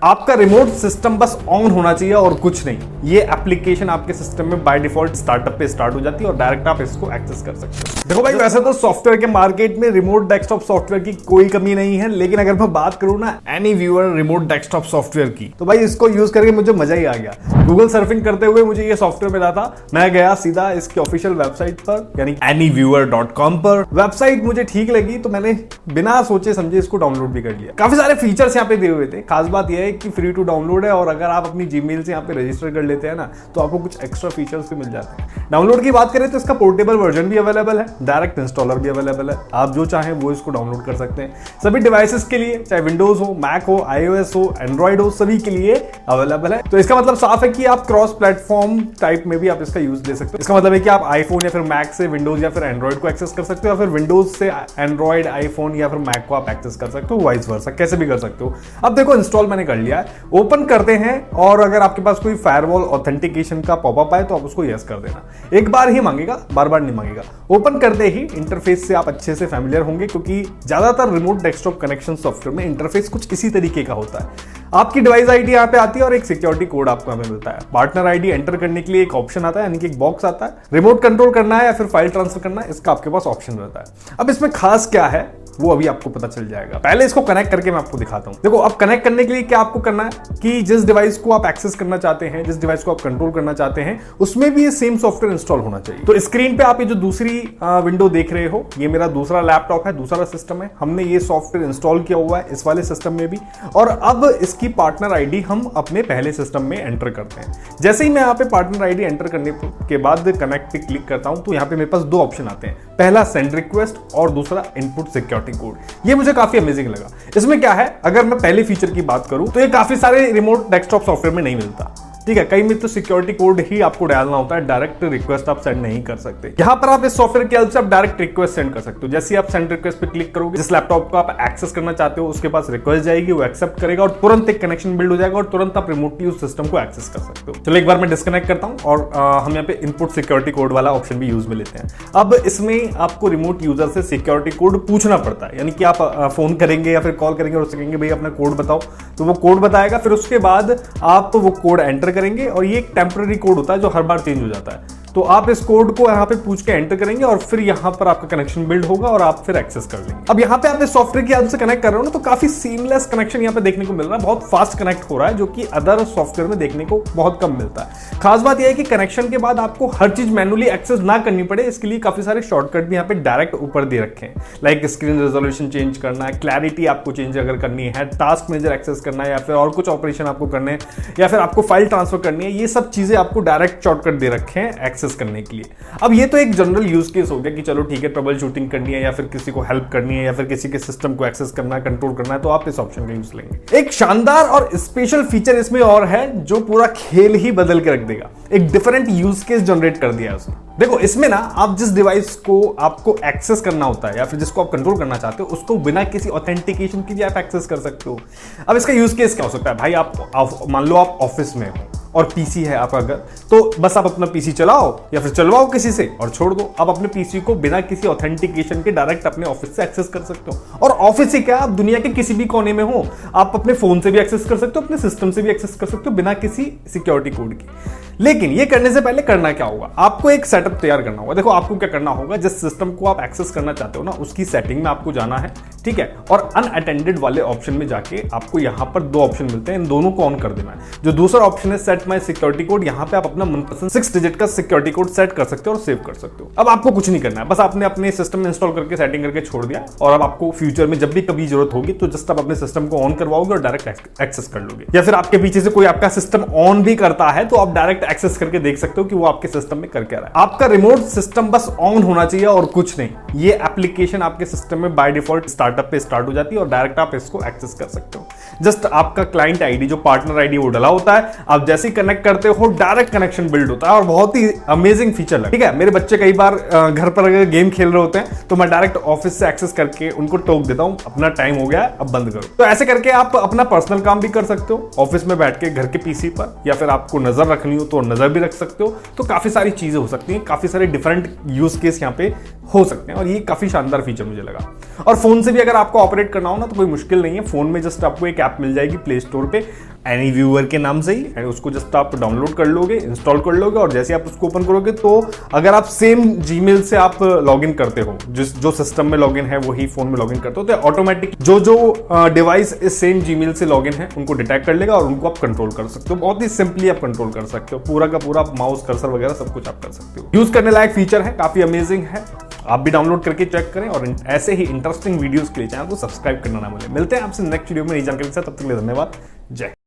आपका remote system बस on होना चाहिए और कुछ नहीं। ये एप्लीकेशन आपके सिस्टम में बाय डिफॉल्ट स्टार्टअप पे स्टार्ट हो जाती है और डायरेक्ट आप इसको एक्सेस कर सकते हो। देखो भाई, वैसे तो सॉफ्टवेयर के मार्केट में रिमोट डेस्कटॉप सॉफ्टवेयर की कोई कमी नहीं है, लेकिन अगर मैं बात करूं ना एनीव्यूअर रिमोट डेस्कटॉप सॉफ्टवेयर की, तो भाई इसको यूज करके मुझे मजा ही आ गया। गूगल सर्फिंग करते हुए मुझे ये सॉफ्टवेयर मिला था, मैं गया सीधा इसकी ऑफिशियल वेबसाइट पर यानी anywiewer.com पर। वेबसाइट मुझे ठीक लगी तो मैंने बिना सोचे समझे इसको डाउनलोड भी कर लिया। काफी सारे फीचर्स यहाँ पे दिए हुए थे। खास बात यह है कि फ्री टू डाउनलोड है और अगर आप अपनी जीमेल से यहाँ पे रजिस्टर कर लेते हैं ना तो आपको कुछ एक्स्ट्रा फीचर्स भी मिल जाते हैं। डाउनलोड की बात करें तो इसका पोर्टेबल वर्जन भी अवेलेबल है, डायरेक्ट इंस्टॉलर भी अवेलेबल है। आप जो चाहें वो इसको डाउनलोड कर सकते हैं। सभी डिवाइसेस के लिए, चाहे विंडोज हो, मैक हो, iOS हो, एंड्रॉइड हो, सभी के लिए अवेलेबल है। तो इसका मतलब साफ है कि आप क्रॉस प्लेटफॉर्म टाइप में भी आप इसका यूज ले सकते हो। इसका मतलब है कि आप आईफोन या फिर मैक से विंडोज या फिर एंड्रॉइड को एक्सेस कर सकते हो, या फिर विंडोज से एंड्रॉइड, आईफोन या फिर मैक को आप एक्सेस कर सकते हो, वाइस वर्सा, कैसे भी कर सकते हो। अब देखो, इंस्टॉल मैंने कर लिया है, ओपन करते हैं और अगर आपके पास कोई फायरवॉल ऑथेंटिकेशन का पॉपअप आए तो आप उसको यस कर देना। एक बार ही मांगेगा, बार बार नहीं मांगेगा। ओपन करते ही इंटरफेस से आप अच्छे से फैमिलियर होंगे, क्योंकि ज्यादातर रिमोट डेस्कटॉप कनेक्शन सॉफ्टवेयर में इंटरफेस कुछ इसी तरीके का होता है। आपकी डिवाइस आईडी यहाँ पे आती है और एक सिक्योरिटी कोड आपको हमें मिलता है। पार्टनर आईडी एंटर करने के लिए एक ऑप्शन आता है, यानी कि एक बॉक्स आता है। रिमोट कंट्रोल करना है या फिर फाइल ट्रांसफर करना है, इसका आपके पास ऑप्शन रहता है। अब इसमें खास क्या है वो अभी आपको पता चल जाएगा। पहले इसको कनेक्ट करके मैं आपको दिखाता हूं। देखो, अब कनेक्ट करने के लिए क्या आपको करना है कि जिस डिवाइस को आप एक्सेस करना चाहते हैं, जिस डिवाइस को आप कंट्रोल करना चाहते हैं, उसमें भी ये सेम सॉफ्टवेयर इंस्टॉल होना चाहिए। तो स्क्रीन पे आप ये जो दूसरी विंडो देख रहे हो, ये मेरा दूसरा लैपटॉप है, दूसरा सिस्टम है। हमने ये सॉफ्टवेयर इंस्टॉल किया हुआ है इस वाले सिस्टम में भी, और अब इसकी पार्टनर आईडी हम अपने पहले सिस्टम में एंटर करते हैं। जैसे ही मैं यहाँ पे पार्टनर आईडी एंटर करने के बाद कनेक्ट पे क्लिक करता हूं तो यहाँ पे मेरे पास दो ऑप्शन आते हैं, पहला सेंड रिक्वेस्ट और दूसरा इनपुट सिक्योरिटी कोड। ये मुझे काफी अमेजिंग लगा। इसमें क्या है, अगर मैं पहले फीचर की बात करूं तो ये काफी सारे रिमोट डेस्कटॉप सॉफ्टवेयर में नहीं मिलता। ठीक है, कई में तो सिक्योरिटी कोड ही आपको डालना होता है, डायरेक्ट रिक्वेस्ट आप सेंड नहीं कर सकते। यहां पर आप इस सॉफ्टवेयर की हेल्प से आप डायरेक्ट रिक्वेस्ट सेंड कर सकते हो। जैसे आप सेंड रिक्वेस्ट पे क्लिक करोगे, जिस लैपटॉप को आप एक्सेस करना चाहते हो उसके पास रिक्वेस्ट जाएगी, वो एक्सेप्ट करेगा और तुरंत एक कनेक्शन बिल्ड हो जाएगा और तुरंत आप रिमोटली उस सिस्टम को एक्सेस कर सकते हो। चलो एक बार मैं डिस्कनेक्ट करता हूं और हम यहाँ पे इनपुट सिक्योरिटी कोड वाला ऑप्शन भी यूज में लेते हैं। अब इसमें आपको रिमोट यूजर से सिक्योरिटी कोड पूछना पड़ता है, यानी कि आप फोन करेंगे या फिर कॉल करेंगे और उससे कहेंगे भाई अपना कोड बताओ, तो वो कोड बताएगा। फिर उसके बाद आप वो कोड एंटर करेंगे और ये टेम्पररी कोड होता है जो हर बार चेंज हो जाता है। तो आप इस कोड को यहाँ पे पूछ के एंटर करेंगे और फिर यहाँ पर आपका कनेक्शन बिल्ड होगा और आप फिर एक्सेस कर लेंगे। अब यहाँ पे आप इस सॉफ्टवेयर की हेल्प से कनेक्ट कर रहे हो ना, तो काफी सीमलेस कनेक्शन यहाँ पे देखने को मिल रहा है, बहुत फास्ट कनेक्ट हो रहा है, जो कि अदर सॉफ्टवेयर में देखने को बहुत कम मिलता है। खास बात यह है कि कनेक्शन के बाद आपको हर चीज मैनुअली एक्सेस ना करनी पड़े, इसके लिए काफी सारे शॉर्टकट भी यहाँ पे डायरेक्ट ऊपर दे रखे हैं। लाइक स्क्रीन रेजोल्यूशन चेंज करना है, क्लैरिटी आपको चेंज अगर करनी है, टास्क मैनेजर एक्सेस करना है, या फिर और कुछ ऑपरेशन आपको करने हैं, या फिर आपको फाइल ट्रांसफर करनी है, ये सब चीजें आपको डायरेक्ट शॉर्टकट दे रखे हैं एक्सेस करने के लिए। अब ये तो एक जनरल यूज केस हो गया कि चलो ठीक है, ट्रबल शूटिंग करनी है या फिर किसी को हेल्प करनी है या फिर किसी के सिस्टम को एक्सेस करना है, कंट्रोल करना है, तो आप इस ऑप्शन का यूज लेंगे। एक शानदार और स्पेशल फीचर इसमें और है जो पूरा खेल ही बदल के रख देगा। एक डिफरेंट यूज केस जनरेट कर दिया है उसने। देखो, इसमें ना आप जिस डिवाइस को आपको एक्सेस करना होता है या फिर जिसको आप कंट्रोल करना चाहते हो, उसको बिना किसी ऑथेंटिकेशन के लिए आप एक्सेस कर सकते हो। अब इसका यूज केस क्या हो सकता है भाई, आप मान लो आप ऑफिस में हो और पीसी है आपका अगर, तो बस आप अपना पीसी चलाओ या फिर चलवाओ किसी से और छोड़ दो। आप अपने पीसी को बिना किसी ऑथेंटिकेशन के डायरेक्ट अपने ऑफिस से एक्सेस कर सकते हो। और ऑफिस से क्या, आप दुनिया के किसी भी कोने में हो, आप अपने फोन से भी एक्सेस कर सकते हो, अपने सिस्टम से भी एक्सेस कर सकते हो बिना किसी सिक्योरिटी कोड की। लेकिन ये करने से पहले करना क्या होगा, आपको एक सेटअप तैयार करना होगा। देखो, आपको क्या करना होगा, जिस सिस्टम को आप एक्सेस करना चाहते हो ना, उसकी सेटिंग में आपको जाना है, ठीक है, और अनअटेंडेड वाले ऑप्शन में जाके आपको यहां पर दो ऑप्शन मिलते हैं, इन दोनों को ऑन कर देना है। जो दूसरा ऑप्शन है सेट माय सिक्योरिटी कोड, यहां पे आप अपना मनपसंद 6 डिजिट का सिक्योरिटी कोड सेट कर सकते हो और सेव कर सकते हो। अब आपको कुछ नहीं करना है, बस आपने अपने सिस्टम में इंस्टॉल करके सेटिंग करके छोड़ दिया, और अब आपको फ्यूचर में जब भी कभी जरूरत होगी तो जस्ट आप अपने सिस्टम को ऑन करवाओगे और डायरेक्ट एक्सेस कर लोगे। या फिर आपके पीछे से कोई आपका सिस्टम ऑन भी करता है तो आप डायरेक्ट एक्सेस करके देख सकते हो कि वो आपके सिस्टम में कर क्या रहा है। आपका रिमोट सिस्टम बस ऑन होना चाहिए और कुछ नहीं। ये एप्लीकेशन आपके सिस्टम में बाय डिफॉल्ट स्टार्टअप पे स्टार्ट हो जाती है और डायरेक्ट आप इसको एक्सेस कर सकते हो। जस्ट आपका क्लाइंट आईडी, जो पार्टनर आईडी, वो डला होता है। आप जैसे ही कनेक्ट करते हो डायरेक्ट कनेक्शन बिल्ड होता है और बहुत ही अमेजिंग फीचर है। ठीक है, मेरे बच्चे कई बार घर पर अगर गेम खेल रहे होते हैं तो मैं डायरेक्ट ऑफिस से एक्सेस करके उनको टोक देता हूं, अपना टाइम हो गया है, अब बंद करो। तो ऐसे करके आप अपना पर्सनल काम भी कर सकते हो ऑफिस में बैठ के घर के पीसी पर, या फिर आपको नजर रखनी हो तो और नजर भी रख सकते हो। तो काफी सारी चीजें हो सकती हैं, काफी सारे डिफरेंट यूज केस यहाँ पे हो सकते हैं और ये काफी शानदार फीचर मुझे लगा। और फोन से भी अगर आपको ऑपरेट करना हो ना तो कोई मुश्किल नहीं है। फोन में जस्ट आपको एक ऐप मिल जाएगी प्ले स्टोर पे एनी व्यूअर के नाम से ही, उसको जस्ट आप डाउनलोड कर लोगे, इंस्टॉल कर लोगे और जैसे आप उसको ओपन करोगे तो अगर आप सेम जीमेल से आप लॉगिन करते हो, जो सिस्टम में लॉगिन है वही फोन में लॉगिन करते हो, तो ऑटोमेटिक जो डिवाइस इस सेम जीमेल से लॉगिन है उनको डिटेक्ट कर लेगा और उनको आप कंट्रोल कर सकते हो। बहुत ही सिंपली आप कंट्रोल कर सकते हो, पूरा का पूरा माउस कर्सर वगैरह सब कुछ आप कर सकते हो। यूज करने लायक फीचर है, काफी अमेजिंग है। आप भी डाउनलोड करके चेक करें और ऐसे ही इंटरेस्टिंग वीडियोस के लिए चैनल को सब्सक्राइब करना ना भूलें। मिलते हैं आपसे नेक्स्ट वीडियो में नई जानकारी के साथ, तब तक के लिए धन्यवाद। जय